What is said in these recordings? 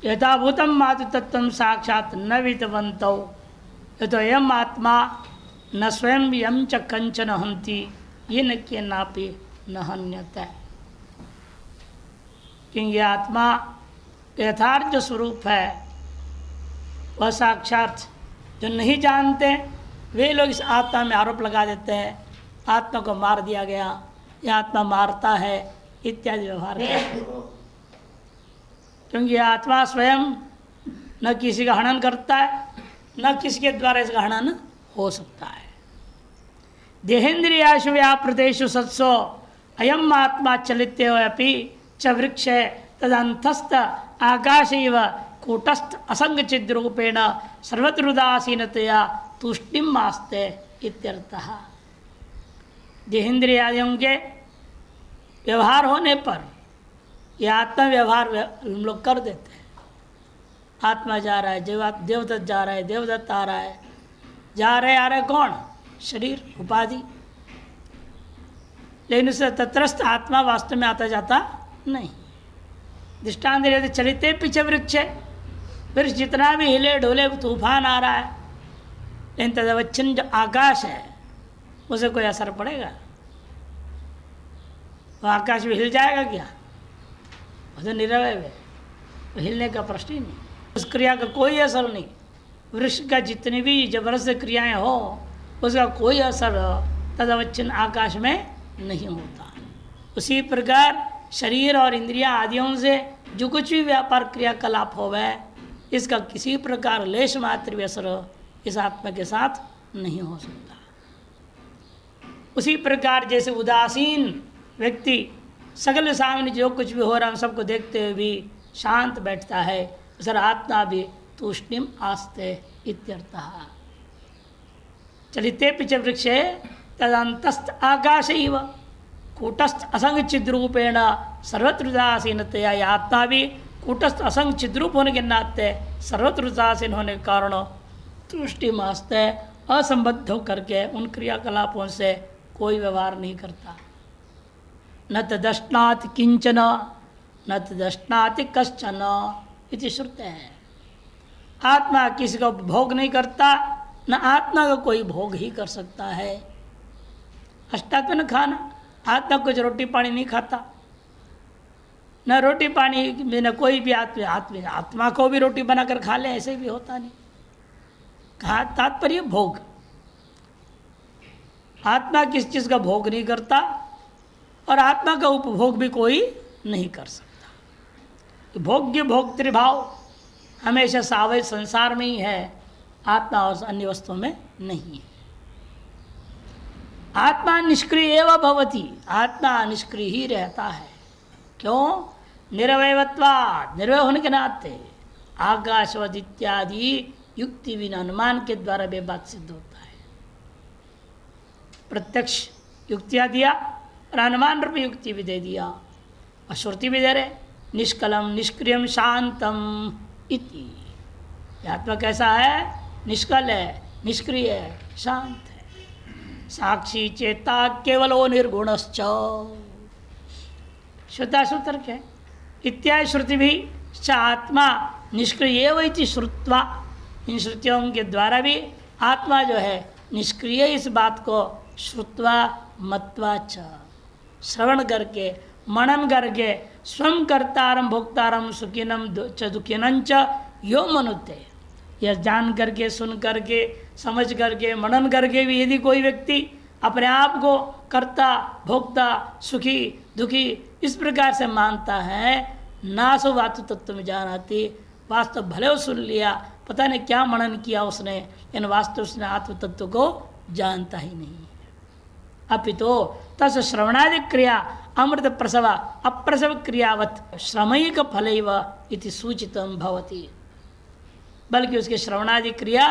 यथाभूतम मातृतत्व साक्षात न वितवंतौ यतो यम आत्मा न स्वयं यम च कंचन हंति ये न के नापि न हन्यते। क्योंकि आत्मा यथार्थ जो स्वरूप है वह साक्षात जो नहीं जानते वे लोग इस आत्मा में आरोप लगा देते हैं, आत्मा को मार दिया गया, यह आत्मा मारता है इत्यादि व्यवहार करते हैं। क्योंकि आत्मा स्वयं न किसी का हनन करता है न किसी के द्वारा इसका हनन हो सकता है। देहेन्द्रियाशु व्यापृतेषु सत्सो अयम आत्मा चलित्यपि च वृक्ष तदंतस्थ आकाश इव कूटस्थ असंगचित रूपेण सर्वत्रुदासीनतया तुष्टिम आस्ते इत्यर्थः। देहेन्द्रियादियों के व्यवहार होने पर यह आत्मा व्यवहार हम लोग कर देते हैं। आत्मा जा रहा है, देवदत्त जा रहा है, देवदत्त आ रहा है, जा रहे आ रहे कौन? शरीर उपाधि। लेकिन उससे तत्रस्थ आत्मा वास्तव में आता जाता नहीं। दृष्टांत यदि चलिते पीछे वृक्ष है, वृक्ष जितना भी हिले डोले तूफान आ रहा है, लेकिन तदवच्छिन्न जो आकाश है उसे कोई असर पड़ेगा? वो आकाश भी हिल जाएगा क्या? वो तो निरवय है, तो हिलने का प्रश्न ही नहीं। उस क्रिया का कोई असर नहीं। वृक्ष का जितनी भी जबरदस्त क्रियाएं हो उसका कोई असर तदवच्छिन्न आकाश में नहीं होता। उसी प्रकार शरीर और इंद्रियां आदियों से जो कुछ भी व्यापार क्रियाकलाप हो वह इसका किसी प्रकार लेश मात्र भी असर इस आत्मा के साथ नहीं हो सकता। उसी प्रकार जैसे उदासीन व्यक्ति सगल सामने जो कुछ भी हो रहा है सबको देखते हुए भी शांत बैठता है, सर आत्मा भी तूष्णिम आस्ते इत्यर्थः। चलिते पिच वृक्षे तदंतस्थ आकाश इव कूटस्थ असंग चिद्रूपेण सर्वत्रुदासीनतया। यह आत्मा भी कूटस्थ असंग चिद्रूप होने के नाते सर्वत्रुदासीन होने के कारण तुष्टिम आस्ते असंबद्ध होकर के उन क्रियाकलापों से कोई व्यवहार नहीं करता। न तदश्नाति किंचन न तदश्नाति कश्चन इति श्रुते है। आत्मा किसी का भोग नहीं करता, न आत्मा का कोई भोग ही कर सकता है। अष्टात्म न खाना, आत्मा कुछ रोटी पानी नहीं खाता, न रोटी पानी में न कोई भी आत्मा को भी रोटी बनाकर खा ले ऐसे भी होता नहीं। कहा तात्पर्य भोग। आत्मा किस चीज का भोग नहीं करता और आत्मा का उपभोग भी कोई नहीं कर सकता। भोग्य भोक्तृभाव हमेशा सावय संसार में ही है, आत्मा और अन्य वस्तुओं में नहीं है। आत्मा निष्क्रिय एवं भवति, आत्मा निष्क्रिय ही रहता है। क्यों? निरवयत्वात्, निर्वय होने के नाते आकाशवद इत्यादि युक्ति बिना अनुमान के द्वारा वे बात सिद्ध होता है। प्रत्यक्ष युक्तियाँ दिया और अनुमान रूपी युक्ति भी दे दिया और श्रुति भी दे रहे निष्कलम निष्क्रियम शांतम इति। आत्मा कैसा है? निष्कल है, निष्क्रिय है, शांत है। साक्षी चेता केवलो निर्गुणश्च, श्रुता सूत्र के इत्यादि श्रुति भी आत्मा निष्क्रिय इति श्रुत्वा, इन श्रुतियों के द्वारा भी आत्मा जो है निष्क्रिय इस बात को श्रुत्वा मत्वा च, श्रवण करके मनन करके स्वयं कर्तारम भोक्तारम सुखिनम च दुखिनं च यो मनुते। यह जान करके सुन करके समझ करके मनन करके भी यदि कोई व्यक्ति अपने आप को कर्ता भोक्ता सुखी दुखी इस प्रकार से मानता है, नासो वातु तत्व में जानाती, वास्तव भले सुन लिया, पता नहीं क्या मनन किया उसने, इन वास्तव उसने आत्म तत्व को जानता ही नहीं है। अपितो तस् श्रवणादि क्रिया अमृत प्रसव अप्रसव क्रियावत श्रमयिक फलैव इति सूचितम भवति। बल्कि उसके श्रवणादि क्रिया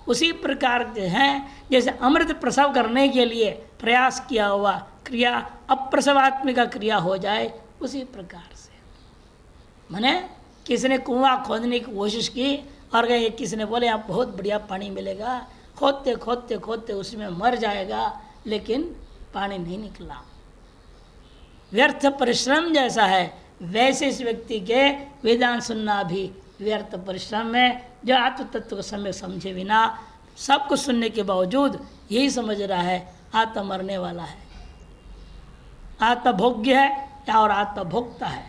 उसी प्रकार के हैं जैसे अमृत प्रसव करने के लिए प्रयास किया हुआ क्रिया अप्रसवात्मिका क्रिया हो जाए, उसी प्रकार से। माने किसी ने कुआं खोदने की कोशिश की और गए, किसी ने बोले यहाँ बहुत बढ़िया पानी मिलेगा, खोदते खोदते खोदते उसमें मर जाएगा, लेकिन पानी नहीं निकला। व्यर्थ परिश्रम जैसा है, वैसे इस व्यक्ति के वेदांत सुनना भी व्यर्थ परिश्रम में जो आत्म तत्व को समय समझे बिना सब कुछ सुनने के बावजूद यही समझ रहा है आत्मा मरने वाला है, आत्मा भोग्य है और आत्मा भोक्ता है,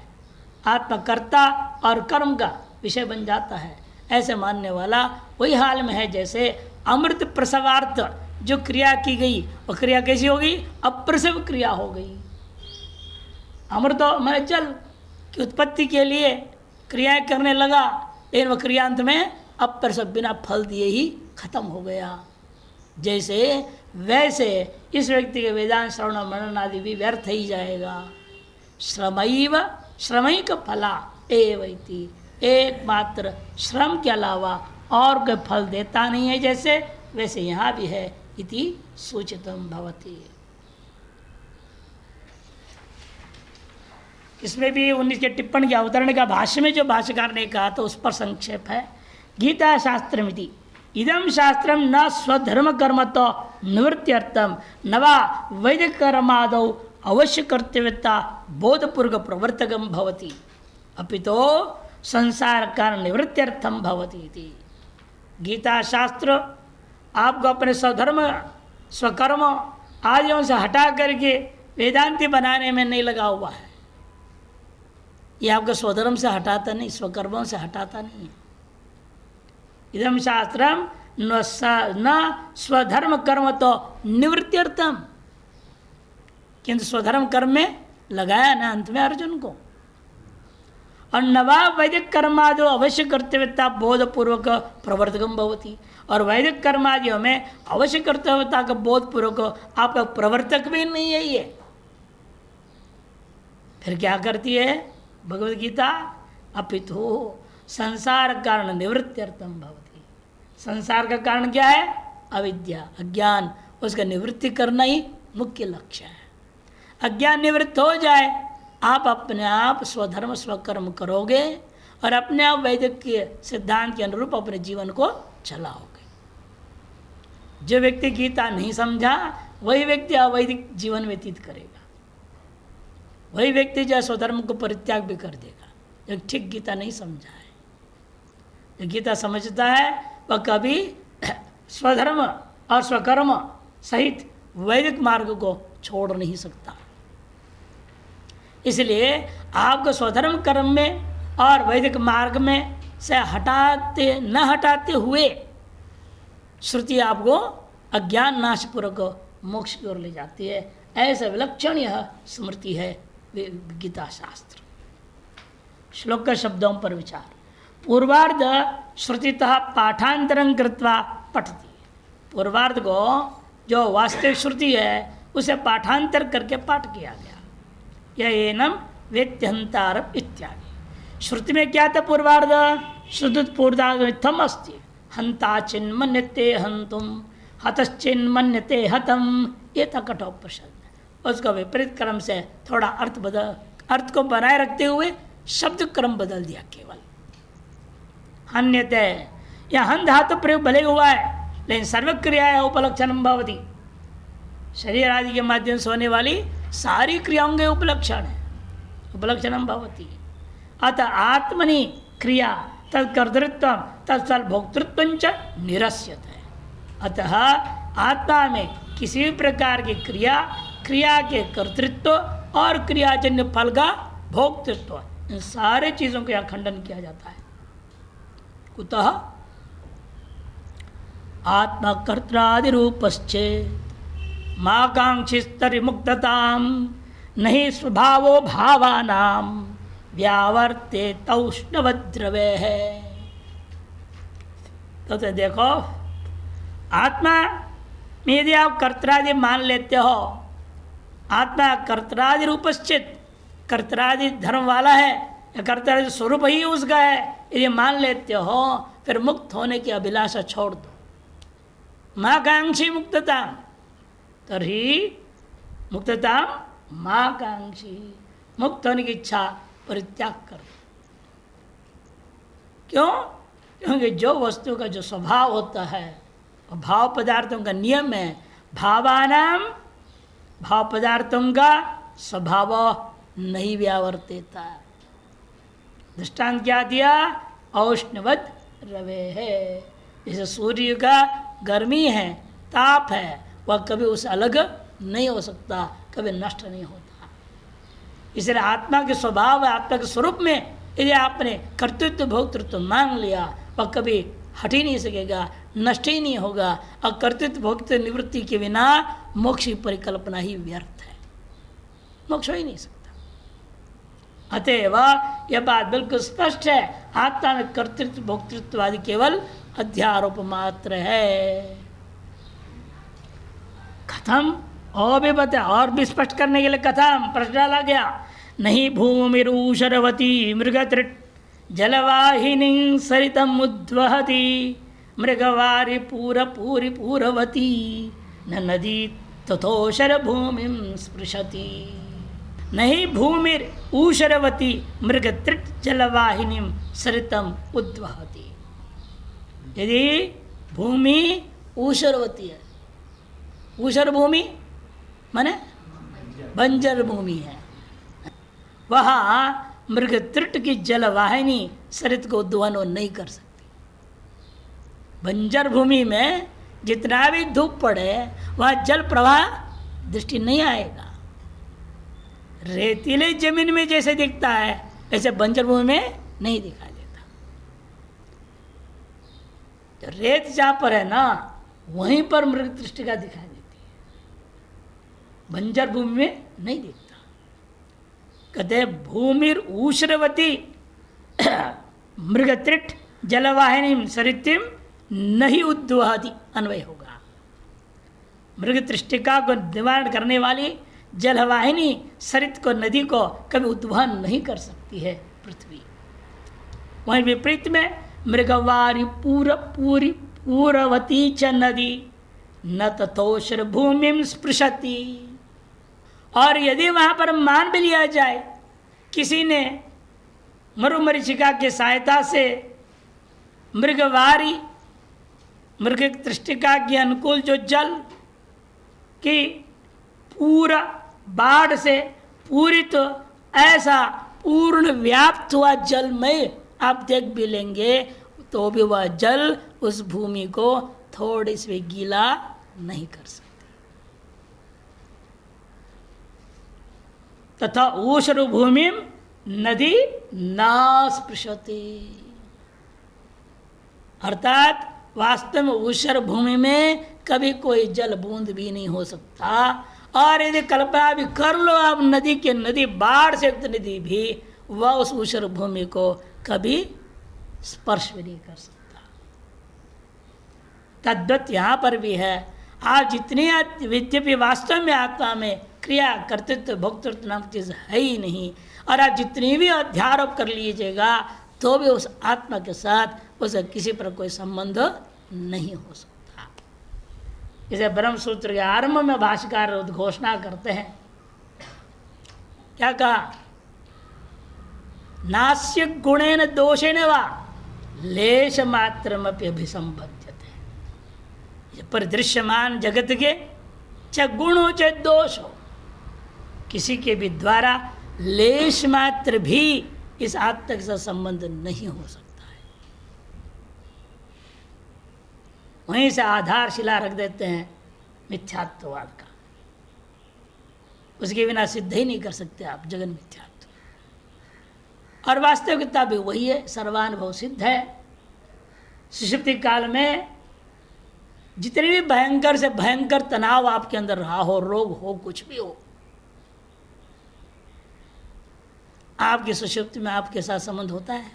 आत्मा कर्ता और कर्म का विषय बन जाता है, ऐसे मानने वाला वही हाल में है जैसे अमृत प्रसवार्थ जो क्रिया की गई वो क्रिया कैसी हो गई? अप्रसव क्रिया हो गई। अमृत मैंने जल की उत्पत्ति के लिए क्रियाएं करने लगा, लेकिन वह क्रियांत में अप्रसव बिना फल दिए ही खत्म हो गया। जैसे वैसे इस व्यक्ति के वेदांत श्रवण मनन आदि भी व्यर्थ ही जाएगा। श्रमैव श्रमैक फला एवैति, एकमात्र श्रम के अलावा और कोई फल देता नहीं है, जैसे वैसे यहाँ भी है इति सूचितम भवति। इसमें भी 19 के टिप्पणी के अवतरण का भाष्य में जो भाष्यकार ने कहा तो उस पर संक्षेप है। गीता शास्त्रमिति इदम शास्त्रम न स्वधर्म कर्म तो निवृत्त्यर्थम न वा वैदिक कर्मादौ अवश्य कर्तव्यता बोधपूर्वक प्रवर्तकम भवति अपितो संसार कारण निवृत्त्यर्थम भवति इति। गीता शास्त्र आपको अपने स्वधर्म स्वकर्म आदियों से हटा करके वेदांती बनाने में नहीं लगा हुआ है। ये आपको स्वधर्म से हटाता नहीं, स्वकर्मों से हटाता नहीं है। इदम शास्त्रम न स्वधर्म कर्म तो निवृत्त्यर्थम, किंतु स्वधर्म कर्म में लगाया ना अंत में अर्जुन को। और नवा वैदिक कर्मादि अवश्य कर्तव्यता बोधपूर्वक प्रवर्तकम भवति, और वैदिक कर्मादियों में अवश्य कर्तव्यता का बोधपूर्वक आपका प्रवर्तक भी नहीं है। ये फिर क्या करती है भगवद गीता? अपितु संसार कारण निवृत्त्यर्थम भवति। संसार का कारण क्या है? अविद्या, अज्ञान, उसका निवृत्ति करना ही मुख्य लक्ष्य है। अज्ञान निवृत्त हो जाए, आप अपने आप स्वधर्म स्वकर्म करोगे और अपने आप वैदिक के सिद्धांत के अनुरूप अपने जीवन को चलाओगे। जो व्यक्ति गीता नहीं समझा वही व्यक्ति अवैदिक जीवन व्यतीत करेगा, वही व्यक्ति जो स्वधर्म को परित्याग भी कर देगा। जो ठीक गीता नहीं समझा है, जो गीता समझता है वह कभी स्वधर्म और स्वकर्म सहित वैदिक मार्ग को छोड़ नहीं सकता। इसलिए आपको स्वधर्म कर्म में और वैदिक मार्ग में से न हटाते हुए श्रुति आपको अज्ञान नाशपूर्वक मोक्ष की ओर ले जाती है। ऐसा विलक्षण यह स्मृति है गीता शास्त्र। श्लोक के शब्दों पर विचार। पूर्वार्ध श्रुतितः पाठांतरं कृत्वा पठति। पूर्वार्ध को जो वास्तविक श्रुति है उसे पाठांतर करके पाठ किया गया। यह एनम वेत्यहंतारम इत्यादि। श्रुति में क्या था? पूर्वार्ध श्रुतपूर्वार्थम अस्ति हंता चिन्मन्यते हंतुम हतश्चिन्मन्यते हतम, ये था कठोपनिषद। उसका विपरीत क्रम से थोड़ा अर्थ को बनाए रखते हुए शब्द क्रम बदल दिया केवल। हन्यते, यह हन धातु प्रयोग भले हुआ है लेकिन सर्वक्रिया है उपलक्षणम भवति। शरीर आदि के माध्यम से होने वाली सारी क्रियाओं के उपलक्षण है, उपलक्षणम भवति। अतः आत्मनि क्रिया तत्कर्तृत्व तत्फल भोक्तृत्व निरस्यते। अतः आत्मा में किसी भी प्रकार की क्रिया के कर्तृत्व और क्रियाजन्य फल का भोक्तृत्व, इन सारे चीजों का खंडन किया जाता है। कुतः आत्मा कर्त्रादि रूपश्चेत् माकांक्षिस्तरि मुक्तताम नहीं स्वभावो भावानाम व्यावर्ते तौष्णवद्रवे है। तो देखो, आत्मा में यदि आप कर्त्रादि मान लेते हो, आत्मा कर्त्रादि रूपश्चित, कर्त्रादि धर्म वाला है या कर्त्रादि स्वरूप ही उसका है, यदि मान लेते हो फिर मुक्त होने की अभिलाषा छोड़ दो। माकांक्षी मुक्तता तभी मुक्तता माकांक्षी, मुक्त होने की इच्छा परित्याग कर दो। क्यों? क्योंकि जो वस्तु का जो स्वभाव होता है भाव पदार्थों का नियम है, भावानाम, भाव पदार्थों का स्वभाव नहीं व्यावर्तेता। दृष्टांत क्या दिया? औष्णवत रवे है। जैसे सूर्य का गर्मी है, ताप है, वह कभी उससे अलग नहीं हो सकता, कभी नष्ट नहीं होता। इसलिए आत्मा के स्वभाव, आत्मा के स्वरूप में यदि आपने कर्तृत्व भोक्तृत्व मान लिया, वह कभी हट ही नहीं सकेगा, नष्ट ही नहीं होगा। और कर्तृत्व भोक्तृत्व निवृत्ति के बिना मोक्ष की परिकल्पना ही व्यर्थ है, मोक्ष हो ही नहीं सकता। अतएव यह बात बिल्कुल स्पष्ट है, आत्मा में कर्तृत्व भोक्तृत्व आदि केवल अध्यारोप मात्र है। कथम और भी बता, और भी स्पष्ट करने के लिए कथम प्रश्न डाला गया। नहीं भूमिरूशरवती मृगतृट जलवाहिनी सरितम उद्वहति मृगवारी पूरी पूरवती न नदी तथोशर भूमि स्पृशति। नहीं भूमिर ऊशरवती मृगतृट जलवाहिनी सरितम उद्वहति। यदि भूमि ऊशरवती है, ऊशर भूमि माने बंजर भूमि है, वहाँ मृगतृट की जलवाहिनी सरित को उद्वहन नहीं कर सकती। बंजर भूमि में जितना भी धूप पड़े वहाँ जल प्रवाह दृष्टि नहीं आएगा। रेतीले जमीन में जैसे दिखता है ऐसे बंजर भूमि में नहीं दिखाई देता। तो रेत जहाँ पर है ना, वहीं पर मृग दृष्टिका दिखाई देती है, बंजर भूमि में नहीं दिखता। कहते भूमिर ऊश्रवती मृगतृट जलवाहिनी सरितिम नहीं उद्वहति अन्वय होगा। मृग तृष्टिका को निवारण करने वाली जलवाहिनी सरित को, नदी को कभी उद्वहन नहीं कर सकती है पृथ्वी। वहीं विपरीत में मृगवारी पूरी पूरवती च नदी न तथोशर भूमि स्पृशति। और यदि वहां पर मान भी लिया जाए किसी ने मरुमरीचिका की सहायता से मृगवारी मृग तृष्टिका के अनुकूल जो जल की पूरा बाढ़ से पूरी तो ऐसा पूर्ण व्याप्त हुआ जल में आप देख भी लेंगे तो भी वह जल उस भूमि को थोड़ी सी गीला नहीं कर सकता। तथा ऊषर भूमि नदी ना स्पृशति। अर्थात वास्तव में ऊषर भूमि में कभी कोई जल बूंद भी नहीं हो सकता। और यदि कल्पना भी कर लो आप नदी के, नदी बाढ़ से युक्त नदी भी, वह उस ऊषर भूमि को कभी स्पर्श भी नहीं कर सकता। तद्वत यहाँ पर भी है। आज जितनी विद्यपि वास्तव में आत्मा में क्रिया कर्तृत्व भोक्तृत्व नाम चीज है ही नहीं, और आज जितनी भी अध्यारोप कर लीजिएगा तो भी उस आत्मा के साथ उसका किसी पर कोई संबंध नहीं हो सकता। जैसे ब्रह्म सूत्र के आरंभ में भाष्यकार उद्घोषणा करते हैं, क्या कहा? नास्य गुणेन दोषेण वा लेश मात्रमपि अभिसंबध्यते। परिदृश्यमान जगत के चाहे गुण हो चाहे दोष हो, किसी के भी द्वारा लेश मात्र भी इस आत्मा के साथ संबंध नहीं हो सकता है। वहीं से आधारशिला रख देते हैं मिथ्यात्ववाद का। उसके बिना सिद्ध ही नहीं कर सकते आप जगन मिथ्यात्व। और वास्तविकता भी वही है, सर्वानुभव सिद्ध है। सुषुप्ति काल में जितने भी भयंकर से भयंकर तनाव आपके अंदर रहा हो, रोग हो, कुछ भी हो, आपकी सुषुप्ति में आपके साथ संबंध होता है।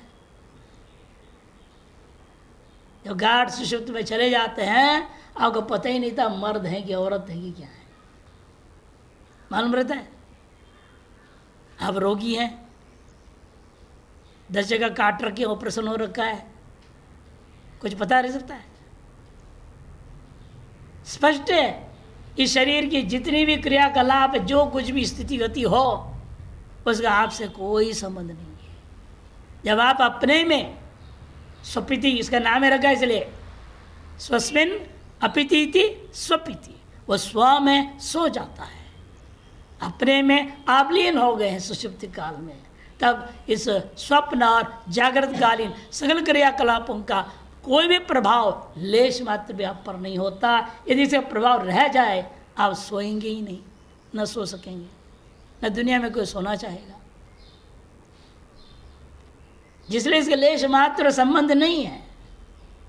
जो गाढ़ सुषुप्ति में चले जाते हैं, आपको पता ही नहीं था मर्द है कि औरत है कि क्या है, मालूम रहता है। आप रोगी हैं, 10 जगह काट रखी, ऑपरेशन हो रखा है, कुछ पता रह सकता है। स्पष्ट है, इस शरीर की जितनी भी क्रियाकलाप, जो कुछ भी स्थिति गति हो, उसका आपसे कोई संबंध नहीं है। जब आप अपने में स्वपिति, इसका नाम है रखा इसलिए, स्वस्मिन अपिति स्वपिति, वो स्व में सो जाता है, अपने में आप लीन हो गए हैं सुषुप्ति काल में। तब इस स्वप्न और जागृतकालीन सकल क्रियाकलापों का कोई भी प्रभाव लेश मात्र भी आप पर नहीं होता। यदि इसका प्रभाव रह जाए आप सोएंगे ही नहीं, न सो सकेंगे, न दुनिया में कोई सोना चाहेगा। जिसलिए इसके लेश मात्र संबंध नहीं है,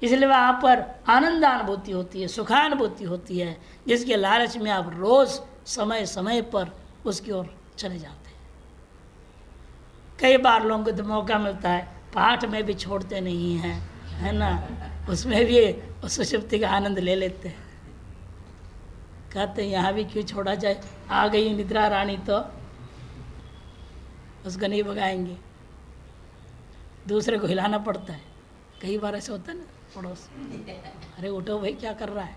इसलिए वहाँ पर आनंदानुभूति होती है, सुखानुभूति होती है, जिसके लालच में आप रोज समय समय पर उसकी ओर चले जाते हैं। कई बार लोगों को तो मौका मिलता है, पाठ में भी छोड़ते नहीं हैं, है ना, उसमें भी सुषुप्ति का आनंद ले लेते हैं। कहते हैं यहाँ भी क्यों छोड़ा जाए, आ गई निद्रा रानी तो उसको नहीं भगाएंगे, दूसरे को हिलाना पड़ता है। कई बार ऐसे होता है ना पड़ोस, अरे उठो भाई क्या कर रहा है,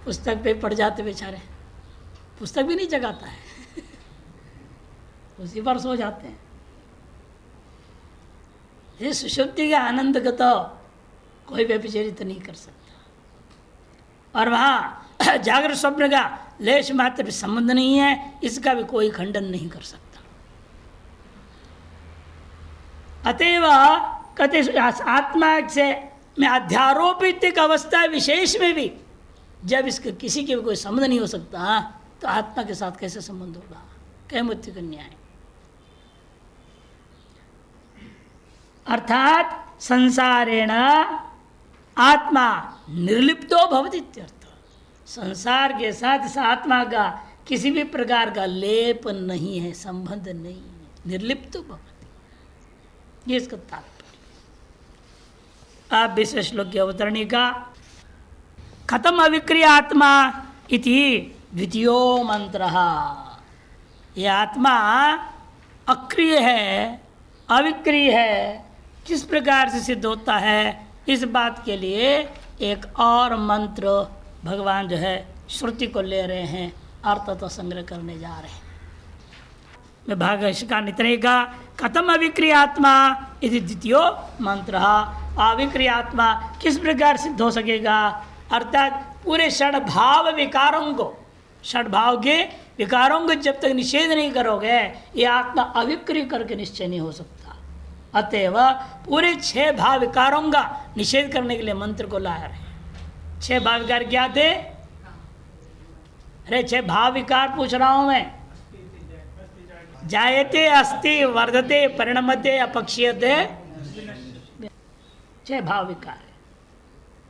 पुस्तक पे पढ़ जाते बेचारे, पुस्तक भी नहीं जगाता है उसी पर सो जाते हैं। ये सुषुप्ति के आनंद को तो कोई व्यभिचारित नहीं कर सकता, और वहाँ जागृत स्वप्न का लेश मात्र भी संबंध नहीं है, इसका भी कोई खंडन नहीं कर सकता। अतएव कहते आत्मा से में अध्यारोपित एक अवस्था विशेष में भी जब इसके किसी के भी कोई संबंध नहीं हो सकता, तो आत्मा के साथ कैसे संबंध होगा, कह मृत्यु का न्याय। अर्थात संसारेण आत्मा निर्लिप्तो भवति इत्यर्थ। संसार के साथ इस आत्मा का किसी भी प्रकार का लेप नहीं है, संबंध नहीं है, निर्लिप्तो भवति, ये इसका तात्पर्य। अब विश्व श्लोक की अवतरणी का कथम अविक्रिय आत्मा इति द्वितीयो मंत्र। ये आत्मा अक्रिय है, अविक्रिय है, किस प्रकार से सिद्ध होता है, इस बात के लिए एक और मंत्र भगवान जो है श्रुति को ले रहे हैं, अर्थ तो संग्रह करने जा रहे हैं। मैं भाष्य का नितरे का कथम अविक्रिय आत्मा यदि द्वितीयो मंत्र। अविक्रिय आत्मा किस प्रकार सिद्ध हो सकेगा, अर्थात पूरे षड भाव विकारों को, षड भाव के विकारों को जब तक निषेध नहीं करोगे ये आत्मा अविक्रिय करके निश्चय नहीं हो सकता। अतएव पूरे 6 भाव विकारों का निषेध करने के लिए मंत्र को ला रहे हैं। 6 भाव विकार क्या थे, अरे 6 भाव विकार पूछ रहा हूं मैं, जायते अस्ति वर्धते परिणमते अपक्षीयते, 6 भाव विकार है।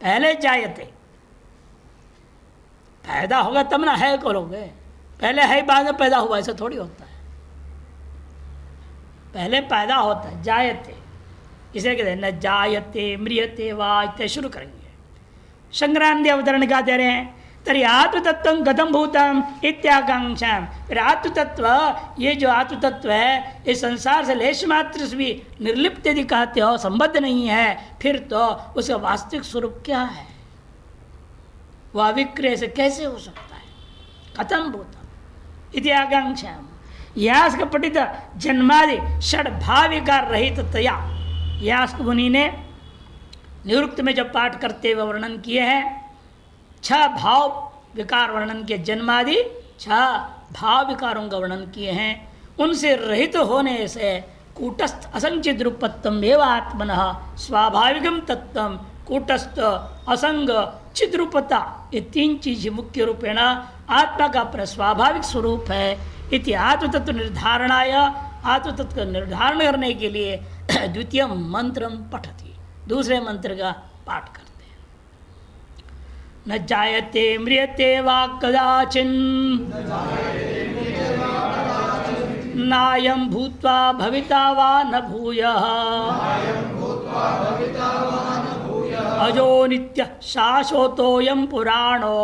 पहले जायते, पैदा होगा तब ना है करोगे, पहले है बाद में पैदा हुआ, ऐसा थोड़ी होता है। पहले पैदा होता है जायते, इसे कहते हैं न जायते म्रियते वा, इत्यादि शुरू करेंगे। संग्रांति अवतरण का दे रहे हैं तरी आत्मतत्व गतम भूतम इत्याकांक्षा। फिर आत्मतत्व, ये जो आत्मतत्व है इस संसार से लेश मात्र से भी निर्लिप्त यदि कहते हो, संबद्ध नहीं है, फिर तो उसका वास्तविक स्वरूप क्या है, वह अविक्रिय से कैसे हो सकता है, कथम भूतम इत्याकांक्षा। यास का पठित जन्मादि षड भाव विकार रहित तया, यास मुनि ने निरुक्त में जब पाठ करते हुए वर्णन किए हैं, 6 भाव विकार वर्णन किए, जन्मादि 6 भाव विकारों का वर्णन किए हैं। उनसे रहित होने से कूटस्थ असंचित रूपत्वम एवं आत्मनः स्वाभाविकम तत्वम कूटस्थ असंग चिद्रूपता, ये 3 चीज मुख्य रूपेण आत्मा का अपना स्वाभाविक स्वरूप है। इति आत्मतत्व निर्धारणाय, आत्मतत्व का निर्धारण करने के लिए द्वितीय मंत्र पठति, दूसरे मंत्र का पाठ करते हैं। न जायते म्रियते वा कदाचिन् नायं भूत्वा भविता वा न भूयः अजो नित्य शाश्वतोऽयं पुराणो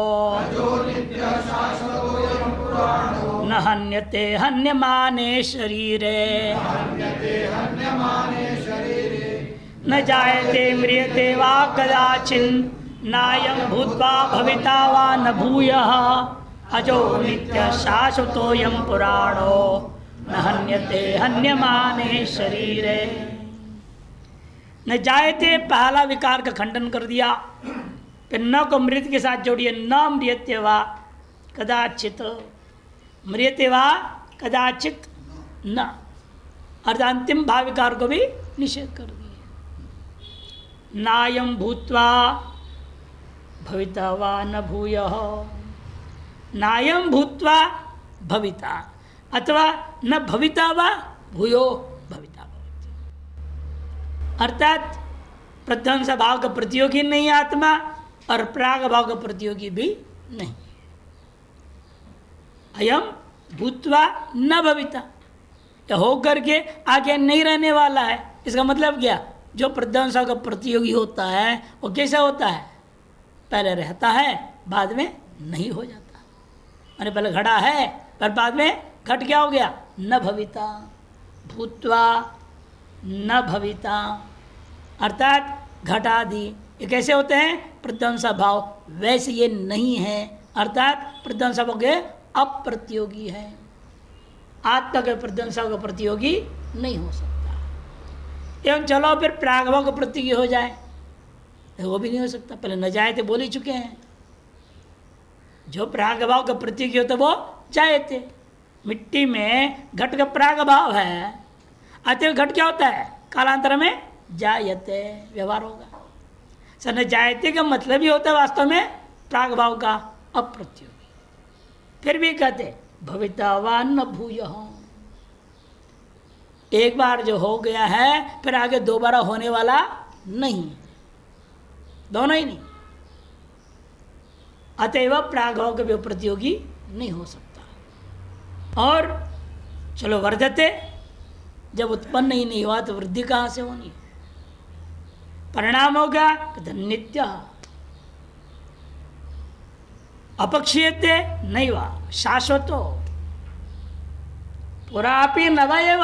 न हन्यते हन्यमाने शरीरे न जायते म्रियते वा कदाचिन् नायं भूत्वा भविता वा न भूयः अजो नित्य शाश्वतोऽयं पुराणो न हन्यते हन्यमाने शरीरे। न जायते पहला विकार का खंडन कर दिया, फिर न को मृत के साथ जोड़िए, न म्रियते वा कदाचित, म्रियते वा कदाचित न, अर्थात अंतिम भाविकार को भी निषेध कर दिए। नायम भूत्वा भविता वा न भूयः, नायम भूत्वा भविता अथवा न भविता वा भूयो भविता भवति। अर्थात प्रध्वंस भाव का प्रतियोगी नहीं आत्मा और प्राग भाव का प्रतियोगी भी नहीं। अयम भूत्वा न भविता, या होकर के आगे नहीं रहने वाला है। इसका मतलब क्या, जो प्रध्वंस का प्रतियोगी होता है वो कैसा होता है, पहले रहता है बाद में नहीं हो जाता। मैंने पहले घड़ा है पर बाद में घट क्या हो गया, न भविता, भूत्वा न भविता। अर्थात घटादि ये कैसे होते हैं, प्रध्वंस भाव, वैसे ये नहीं है। अर्थात प्रध्वंस भाव के अप्रतियोगी है, आत्मा के प्रध्वंस का प्रतियोगी नहीं हो सकता। एवं चलो फिर प्रागभाव का प्रतियोगी हो जाए, वो भी नहीं हो सकता। पहले न जाए थे बोल ही चुके हैं, जो प्रागभाव का प्रतियोगी होता वो जाए थे। मिट्टी में घट का प्रागभाव है, अतः घट क्या होता है, कालांतर में जायते व्यवहार होगा। सर न जायते का मतलब ही होता है वास्तव में प्रागभाव का अप्रतियोगी। फिर भी कहते भविता वा न भूयः, एक बार जो हो गया है फिर आगे दोबारा होने वाला नहीं, दोनों ही नहीं। अतएव प्रागभाव के भी प्रतियोगी नहीं हो सकता। और चलो वर्धते, जब उत्पन्न ही नहीं हुआ तो वृद्धि कहाँ से होनी, परिणाम होगा नित्य, अपक्षीयते नहीं वा शाश्वतो, पुरापि नवयव,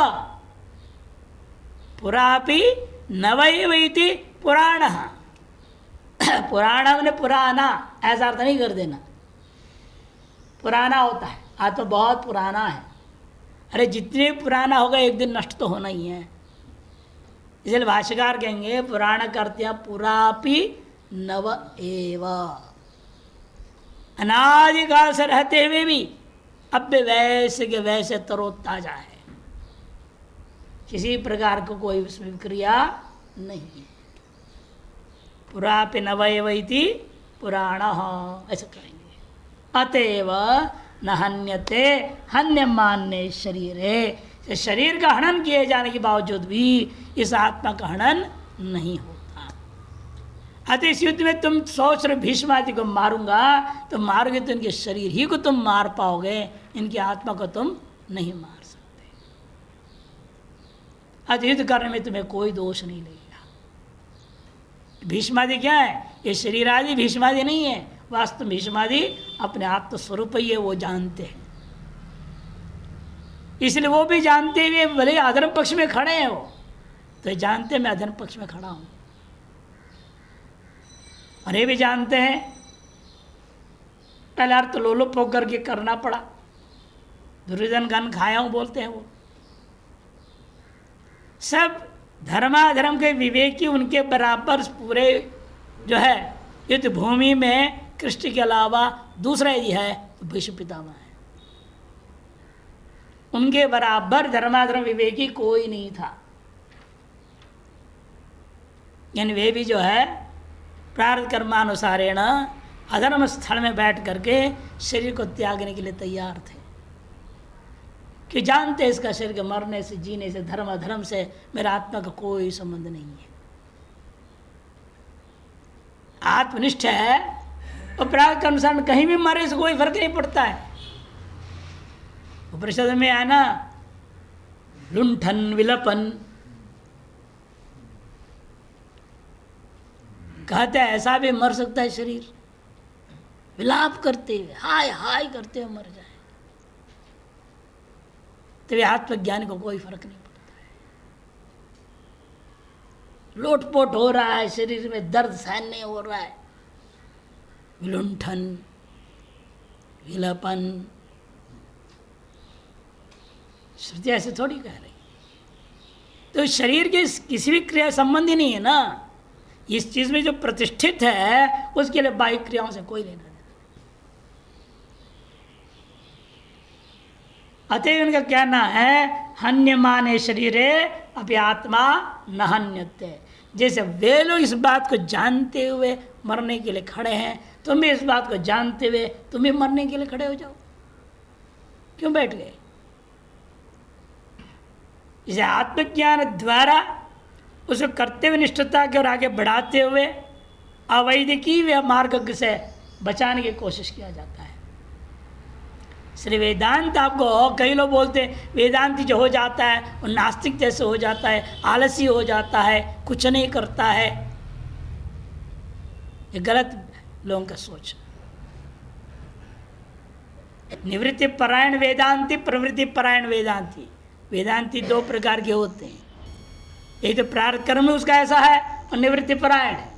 पुरापि नवयव इति पुराणः। पुराण ने पुराना ऐसा अर्थ नहीं कर देना, पुराना होता है, आत्मा बहुत पुराना है। अरे जितने पुराना होगा एक दिन नष्ट तो होना ही है। इसलिए भाष्यकार कहेंगे पुराण करते हैं पुरापि नव एव, अनादिकाल से रहते हुए भी अब भी वैसे के वैसे तरोताजा है, किसी प्रकार को कोई उसमें विक्रिया नहीं। पुरापि नवैव इति पुराणः ऐसा कहेंगे। अतएव न हन्यते हन्यमान्य शरीरे, शरीर का हनन किए जाने के बावजूद भी इस आत्मा का हनन नहीं होता। अतः इस युद्ध में तुम सोच रहे भीष्म आदि को मारूंगा, तो मारोगे तो इनके शरीर ही को तुम मार पाओगे, इनकी आत्मा को तुम नहीं मार सकते। अतः युद्ध करने में तुम्हें कोई दोष नहीं लगेगा। भीष्मादि क्या है, ये शरीर आदि भीष्मादि नहीं है, वास्तव भीष्मादि अपने आत्म स्वरूप ही है, वो जानते हैं। इसलिए वो भी जानते हुए भले अधर्म पक्ष में खड़े हैं, वो तो जानते मैं अधर्म पक्ष में खड़ा हूं, और ये भी जानते हैं पहले अर्थ लोलुप होकर के करना पड़ा, दुर्योधन गन खाया हूं बोलते हैं वो सब। धर्माधर्म के विवेकी उनके बराबर पूरे जो है युद्ध भूमि में कृष्ण के अलावा दूसरा यदि है तो भीष्म पितामह है, उनके बराबर धर्माधर्म विवेकी कोई नहीं था। यानी वे भी जो है प्रारब्ध कर्मानुसारेण अधर्म स्थल में बैठ करके शरीर को त्यागने के लिए तैयार थे, कि जानते इसका शरीर के मरने से जीने से धर्म अधर्म से मेरा आत्मा का कोई संबंध नहीं है। आत्मनिष्ठ है और प्रारब्ध के अनुसार कहीं भी मरे से कोई फर्क नहीं पड़ता है। उपनिषद में है ना, लुंठन विलपन कहते हैं, ऐसा भी मर सकता है शरीर, विलाप करते हुए हाय हाय करते हुए मर जाए, तो आत्मज्ञानी को कोई फर्क नहीं पड़ता है। लोटपोट हो रहा है, शरीर में दर्द सहन नहीं हो रहा है, विलुंठन विलपन, श्रुति ऐसे थोड़ी कह रही। तो शरीर के किसी भी क्रिया संबंधी नहीं है ना, इस चीज में जो प्रतिष्ठित है उसके लिए बाह्य क्रियाओं से कोई लेना देना। अतएव इनका कहना है हन्यमाने शरीरे अभी आत्मा न हन्यते। जैसे वे लोग इस बात को जानते हुए मरने के लिए खड़े हैं, तुम भी इस बात को जानते हुए तुम भी मरने के लिए खड़े हो जाओ, क्यों बैठ गए? इसे आत्मज्ञान द्वारा उसको करते हुए निष्ठता की ओर आगे बढ़ाते हुए अवैधिकी व मार्ग से बचाने की कोशिश किया जाता है। श्री वेदांत आपको कई लोग बोलते हैं वेदांति जो हो जाता है वो नास्तिक जैसे हो जाता है, आलसी हो जाता है, कुछ नहीं करता है। ये गलत लोगों का सोच। निवृत्ति परायण वेदांति, प्रवृत्ति परायण वेदांति। वेदांति दो प्रकार के होते हैं, एक तो प्रारब्ध कर्म में उसका ऐसा है और निवृत्ति परायण है।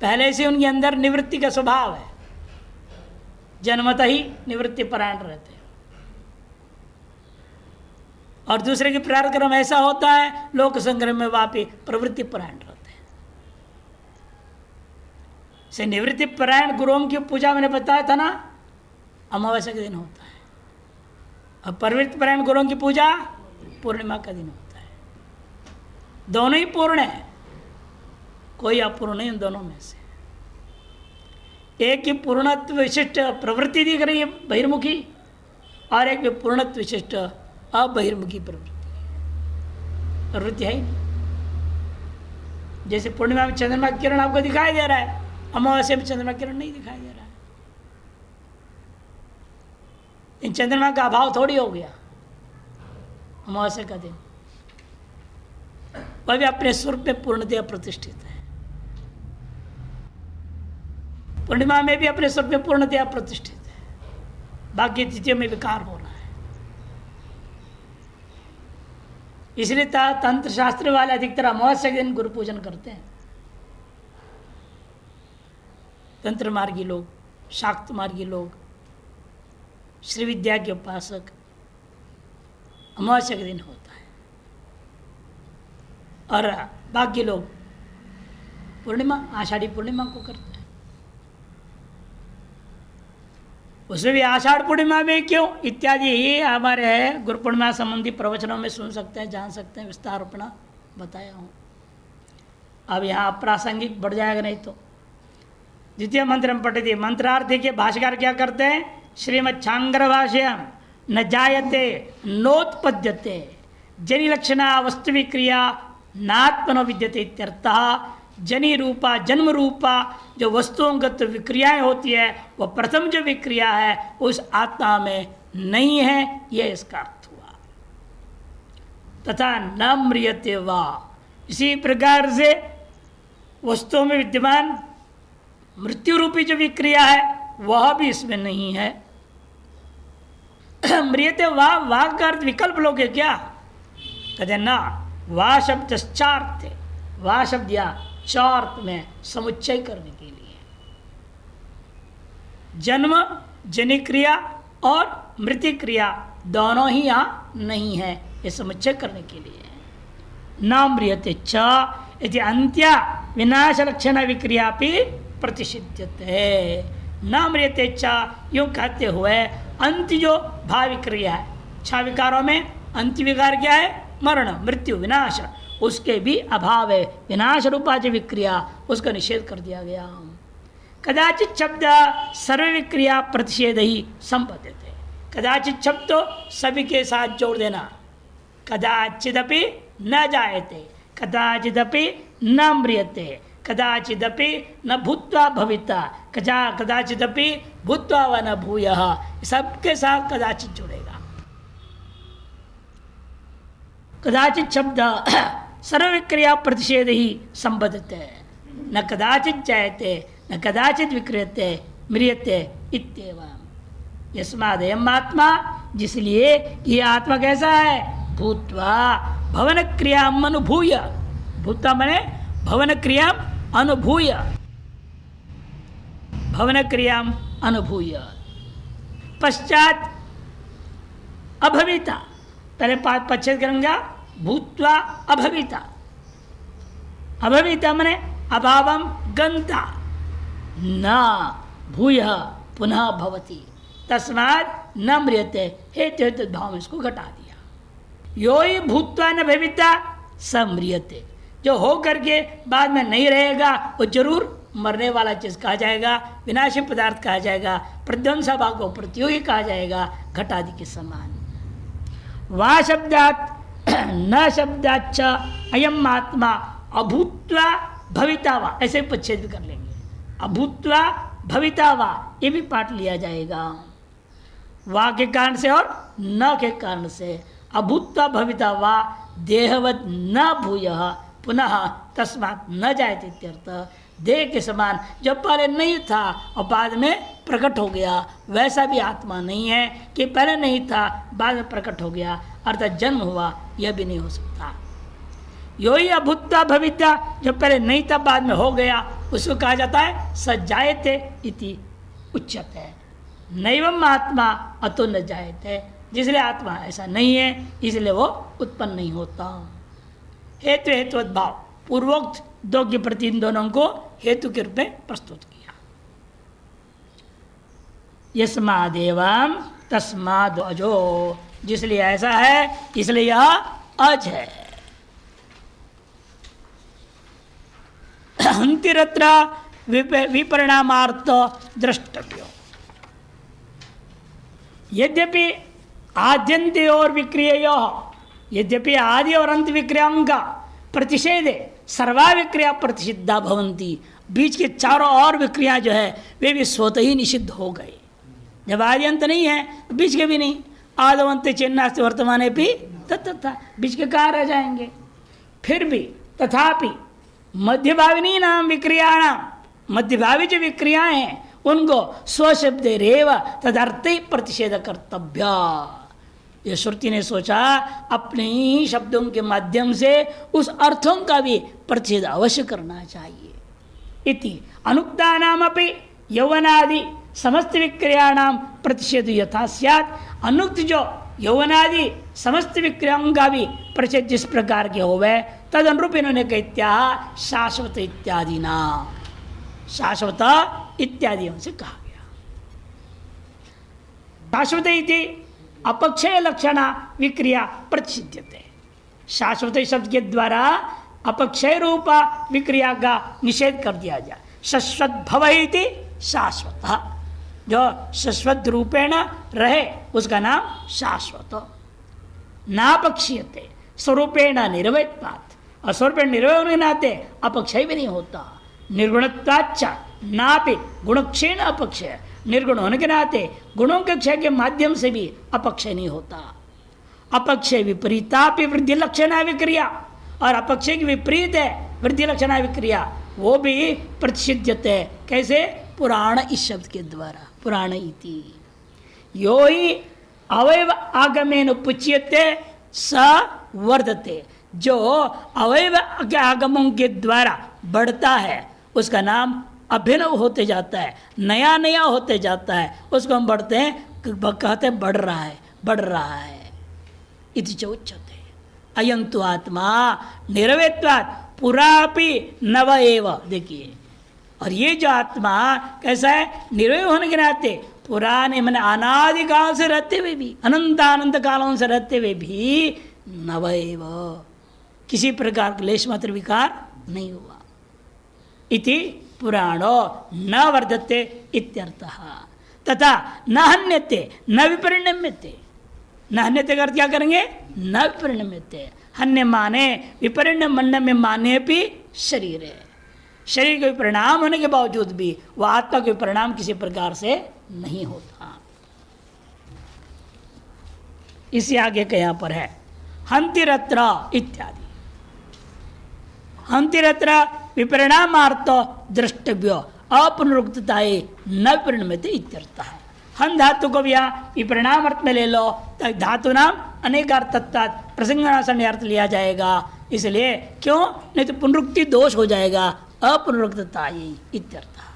पहले से उनके अंदर निवृत्ति का स्वभाव है, जन्मतः ही निवृत्ति परायण रहते हैं। और दूसरे की प्रारब्ध कर्म ऐसा होता है लोक संग्रह में वापी प्रवृत्ति परायण रहते हैं। से निवृत्ति परायण गुरुओं की पूजा मैंने बताया था ना, अमावस्या के दिन होता है। और प्रवृत्ति परायण गुरुओं की पूजा पूर्णिमा का दिन होता है। दोनों ही पूर्ण है, कोई अपूर्ण नहीं उन दोनों में से। एक की पूर्णत्व विशिष्ट प्रवृत्ति दिख रही है बहिर्मुखी, और एक में पूर्णत्व विशिष्ट अबहिर्मुखी प्रवृत्ति है ही नहीं। जैसे पूर्णिमा में चंद्रमा की किरण आपको दिखाई दे रहा है, अमावस्या में चंद्रमा किरण नहीं दिखाई दे रहा है। इन चंद्रमा का अभाव थोड़ी हो गया अमावस्या का दिन, वह भी अपने स्वरूप में पूर्णतया प्रतिष्ठित है। पूर्णिमा में भी अपने स्वरूप में पूर्णतया प्रतिष्ठित है, बाकी तिथियों में विकार हो रहा है। इसलिए तंत्र शास्त्र वाले अधिकतर अमावस्या के दिन गुरु पूजन करते हैं। तंत्र मार्गी लोग, शाक्त मार्गी लोग, श्री विद्या के उपासक अमावस्या के दिन होता है, और बाकी लोग पूर्णिमा, आषाढ़ी पूर्णिमा को करते हैं। उसमें भी आषाढ़ पूर्णिमा में क्यों इत्यादि ही हमारे है गुरु पूर्णिमा संबंधी प्रवचनों में सुन सकते हैं, जान सकते हैं, विस्तार अपना बताया हूँ। अब यहाँ अप्रासंगिक बढ़ जाएगा नहीं तो। द्वितीय मंत्र में पढ़ते, मंत्रार्थ के भाष्यकार क्या करते हैं? श्रीमच्छांगर भाष्यम न जायते नोत्पद्यते जनि लक्षणा वस्तु विक्रिया नात्मनो विद्यते इत्यर्थः। जनि रूपा जन्म रूपा जो वस्तुओंगत विक्रियाएं होती है वह प्रथम जो विक्रिया है उस आत्मा में नहीं है, यह इसका अर्थ हुआ। तथा न म्रियते वा, इसी प्रकार से वस्तुओं में विद्यमान मृत्यु रूपी जो विक्रिया है वह भी इसमें नहीं है। म्रियते वा, वाक का अर्थ विकल्प लोग है क्या? कहते ना, वा शब्द चार्थ है, वा शब्द या चार्थ में समुच्चय करने के लिए जन्म जनि क्रिया और मृत्यु क्रिया दोनों ही यहाँ नहीं है, ये समुच्चय करने के लिए। न म्रियते च यदि अंत्या विनाश लक्षण विक्रिया भी प्रतिषिध्यते। न म्रियते च यूँ कहते हुए अंत्य जो भावी क्रिया है, 6 विकारों में अंत्य विकार क्या है? मरण, मृत्यु, विनाश, उसके भी अभाव है। विनाश रूपा जो विक्रिया उसका निषेध कर दिया गया। कदाचित शब्द सर्व विक्रिया प्रतिषेध ही संपद्यते। कदाचित शब्द तो सभी के साथ जोड़ देना। कदाचिदपि न जायते, कदाचिदपि न म्रियते, कदाचिदपि न भूत्वा भविता, कदाचिदपि भूत्वा व न भूयः, सबके साथ कदाचित जुड़ेगा। कदाचित शब्द सर्वविक्रिया प्रतिषेध ही संबद्धते, न कदाचित जायते न कदाचित विक्रियते म्रियते इत्येवं। यस्मादेयम् आत्मा, जिसलिए ये आत्मा कैसा है? भूत्वा भवन क्रियाम अनुभूय, भूत्वा माने भवन क्रियाम अनुभूय, भवन क्रियाम अनुभूय। पश्चात अभविता, पहले पश्चात करूंगा, भूत्वा अभविता। अभविता माने अभावम गंता, न भूय पुनः भवति, तस्मात् न म्रियते, हेतु हेतु भाव में इसको घटा दिया। यो ही भूतवा न भविता सम्रियते, जो हो करके बाद में नहीं रहेगा वो जरूर मरने वाला चीज कहा जाएगा, विनाशी पदार्थ कहा जाएगा, प्रध्वंसा भाव को प्रतियोगी कहा जाएगा, घटादि के समान। वा शब्दात न शब्दाच्च अयम आत्मा अभूत्वा भविता वा, ऐसे पच्छेद भी कर लेंगे। अभूत्वा भविता वा ये भी पाठ लिया जाएगा, वा के कारण से और न के कारण से। अभूत्वा भविता वा देहवत न भूयः पुनः तस्मात् न जायते इत्यर्थ। देह के समान जब पहले नहीं था और बाद में प्रकट हो गया, वैसा भी आत्मा नहीं है कि पहले नहीं था बाद में प्रकट हो गया, अर्थात जन्म हुआ, यह भी नहीं हो सकता। यो ही अभूत्वा भविता, जब पहले नहीं था बाद में हो गया, उसको कहा जाता है सजायते इति उच्यते। नैवम आत्मा अतो न जायते, जिसलिए आत्मा ऐसा नहीं है इसलिए वो उत्पन्न नहीं होता। हेतु हेतु भाव पूर्वोक्त दो के प्रति इन दोनों को हेतु के रूप में प्रस्तुत किया। यस्मादेवं तस्माद् अजो, जिसलिए ऐसा है इसलिए यह अज है। अंतिरत्र विपरिणामार्थ द्रष्टव्यो, यद्यपि आद्यंत और विक्रिय, यद्यपि आदि और अंत विक्रियाओं का प्रतिषेधे सर्वा विक्रिया प्रतिषिद्धा भवंती, बीच के चारों और विक्रिया जो है वे भी स्वतः ही निषिद्ध हो गए। जब आदि अंत नहीं है तो बीच के भी नहीं, आदवंत चिन्नास्ति वर्तमाने भी तथा बीच के कहाँ रह जाएंगे। फिर भी तथापि मध्यभाविनी नाम विक्रियाणाम, मध्यभावी जो विक्रियाएं हैं उनको स्वशब्द रेव तदर्थ प्रतिषेध कर्तव्य। ये श्रुति ने सोचा अपने ही शब्दों के माध्यम से उस अर्थों का भी प्रतिषेध अवश्य करना चाहिए। इति अनुक्ता नाम अपि यौवनादि समस्त विक्रियाणाम प्रतिषेध यथा स्यात्, अनुक्त जो यौवनादि समस्त विक्रियाओं का भी प्रतिषेध जिस प्रकार के होवे तद अनुरूप इन्होंने कहत्या शाश्वत इत्यादि ना, शाश्वत इत्यादियों से कहा गया। शाश्वत इति अपक्षय लक्षण विक्रिया प्रतिषिध्यते, शाश्वत शब्द के द्वारा अपक्षय रूपा विक्रिया का निषेध कर दिया जाए। शाश्वत भव इति शाश्वत, जो शाश्वत रूपेण रहे उसका नाम शाश्वत। नापक्षीयते स्वरूपेण निर्वयत्वात्, और स्वरूपेण निर्वय होने के नाते अपक्षय भी नहीं होता। निर्गुणत्वाच्च नापि गुणक्षेण अपक्षय, निर्गुण होने के नाते गुणों के क्षय के माध्यम से भी अपक्षय नहीं होता। अपक्षय विपरीतापि वृद्धि लक्षणा विक्रिया, और अपक्षय की विपरीत है वृद्धि लक्षणा विक्रिया, वो भी प्रतिषिध्यते। कैसे? पुराण इस शब्द के द्वारा, पुराण इति यो ही अवयव आगमेन उपच्यते स वर्धते, जो अवयव के आगमों के द्वारा बढ़ता है उसका नाम अभिनव होते जाता है, नया नया होते जाता है, उसको हम बढ़ते हैं कहते हैं बढ़ रहा है, बढ़ रहा है। इति च उच्यते। अयं तु आत्मा निरवयत्वात् पुरापि नव एव। देखिए, और ये जो आत्मा कैसा है? निर्वय होने के नाते पुराने मैंने अनादि काल से रहते हुए भी, अनंत कालों से रहते हुए भी नव एव, किसी प्रकार का लेश मात्र विकार नहीं हुआ। इति पुराणो न वर्धते इत्यर्थः। तथा न हन्यते न विपरिणम्यते, न हन्यते का अर्थ क्या करेंगे? न विपरिणम्यते। हन्य माने विपरिणम्य में माने भी शरीर है, शरीर के परिणाम होने के बावजूद भी वह आत्मा के परिणाम किसी प्रकार से नहीं होता। इसी आगे का यहां पर है हंतिरत्र इत्यादि। हंतिरत्र विपरिणामार्थ द्रष्टव्य अपनुरुक्तताए न परिणमते इत्यर्थः। हन धातु को भी यहाँ विपरिणाम अर्थ में ले लो तो धातु नाम अनेकार्थत्वात् प्रसंगासन अर्थ लिया जाएगा। इसलिए क्यों? नहीं तो पुनरुक्ति दोष हो जाएगा। अपनुरुक्तताए इत्यर्थः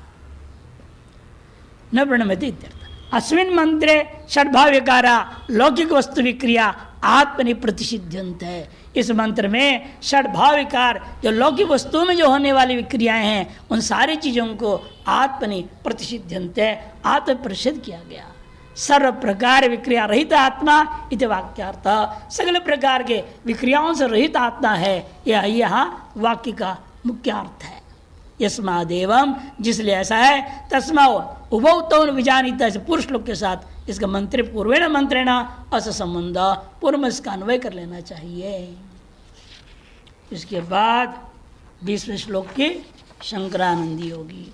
न परिणमते इत्यर्थः। अस्मिन् मंत्रे षड्भाव्यकारा लौकिक वस्तु विक्रिया आत्मनि प्रतिषिध्यंत है। इस मंत्र में षड्भाव विकार जो लौकिक वस्तुओं में जो होने वाली विक्रियाएं हैं उन सारी चीज़ों को आत्मनि प्रतिषिध्यंत है, आत्म प्रतिषेध किया गया। सर्व प्रकार विक्रिया रहित आत्मा इति वाक्यार्थ। सगल प्रकार के विक्रियाओं से रहित आत्मा है, यह यहाँ वाक्य का मुख्य अर्थ है। यस्मादेवम, जिसलिए ऐसा है, तस्मा उभौतौन विजानीता से पुरुष लोग के साथ इसका मंत्र पूर्वेण मंत्रेण अस संबंध, पूर्व में इसका अन्वय कर लेना चाहिए। इसके बाद 20वें श्लोक की शंकरानंदी होगी।